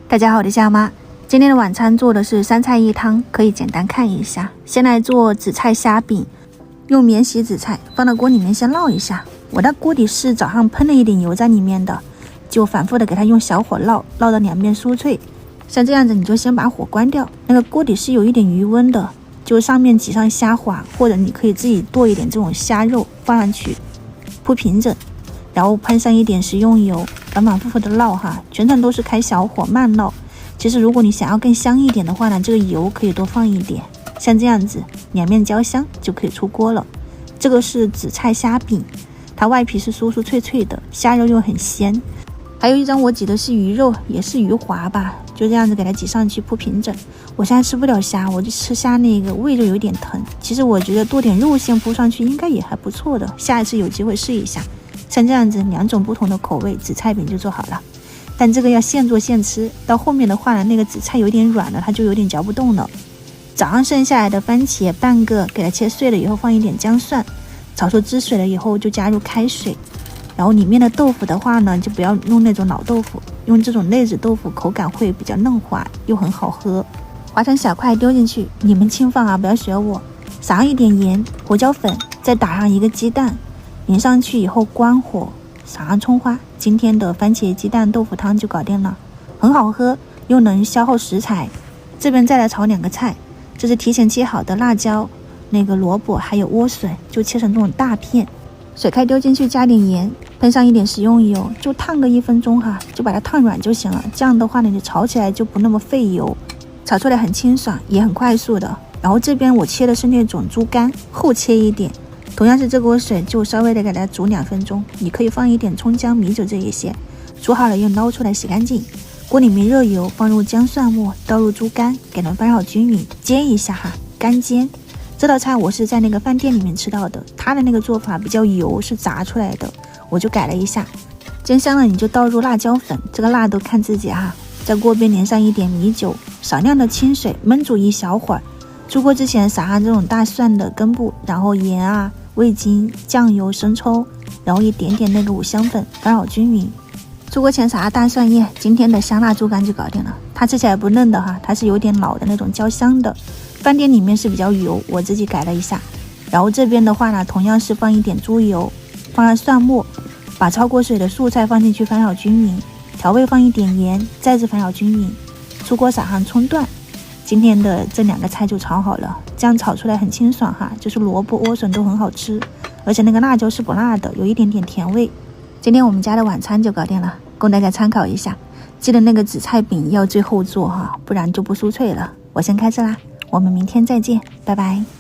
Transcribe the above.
大家好，我是夏妈。今天的晚餐做的是3菜1汤，可以简单看一下。先来做紫菜虾饼，用免洗紫菜放到锅里面先烙一下。我的锅底是早上喷了一点油在里面的，就反复的给它用小火烙到两边酥脆。像这样子你就先把火关掉，那个锅底是有一点余温的，就上面挤上虾滑，或者你可以自己剁一点这种虾肉放上去，铺平整，然后喷上一点食用油，反反复复的烙哈，全程都是开小火慢烙。其实如果你想要更香一点的话呢，这个油可以多放一点，像这样子两面焦香就可以出锅了。这个是紫菜虾饼，它外皮是酥酥脆脆的，虾肉又很鲜。还有一张我挤的是鱼肉，也是鱼滑吧，就这样子给它挤上去铺平整。我现在吃不了虾，我就吃虾那个胃就有点疼。其实我觉得多点肉馅铺上去应该也还不错的，下一次有机会试一下。像这样子2种不同的口味紫菜饼就做好了，但这个要现做现吃，到后面的话呢，那个紫菜有点软了，它就有点嚼不动了。早上剩下来的番茄半个，给它切碎了以后放一点姜蒜，炒出汁水了以后就加入开水。然后里面的豆腐的话呢，就不要用那种老豆腐，用这种内酯豆腐，口感会比较嫩滑又很好喝。划成小块丢进去，你们轻放啊，不要学我。撒上一点盐、胡椒粉，再打上一个鸡蛋，淋上去以后关火，撒上葱花，今天的番茄鸡蛋豆腐汤就搞定了，很好喝又能消耗食材。这边再来炒2个菜，这是提前切好的辣椒、那个萝卜还有莴笋，就切成这种大片。水开丢进去，加点盐，喷上一点食用油，就烫个1分钟哈，就把它烫软就行了。这样的话呢，你炒起来就不那么费油，炒出来很清爽，也很快速的。然后这边我切的是那种猪肝，厚切一点。同样是这锅水，就稍微的给它煮2分钟。你可以放一点葱姜米酒这一些，煮好了又捞出来洗干净。锅里面热油，放入姜蒜末，倒入猪肝，给它翻好均匀，煎一下哈，干煎。这道菜我是在那个饭店里面吃到的，它的那个做法比较油，是炸出来的，我就改了一下。煎香了你就倒入辣椒粉，这个辣都看自己哈。在锅边淋上一点米酒，少量的清水，焖煮1小会儿。出锅之前撒上这种大蒜的根部，然后盐啊、味精、酱油、生抽，然后一点点那个五香粉，翻好均匀。出锅前撒上大蒜叶，今天的香辣猪肝就搞定了。它吃起来不嫩的哈，它是有点老的那种焦香的。饭店里面是比较油，我自己改了一下。然后这边的话呢，同样是放一点猪油，放上蒜末，把焯过水的素菜放进去翻好均匀，调味放一点盐，再次翻好均匀。出锅撒上葱段，今天的这2个菜就炒好了，这样炒出来很清爽哈，就是萝卜、莴笋都很好吃，而且那个辣椒是不辣的，有一点点甜味。今天我们家的晚餐就搞定了，供大家参考一下。记得那个紫菜饼要最后做哈，不然就不酥脆了。我先开吃啦，我们明天再见，拜拜。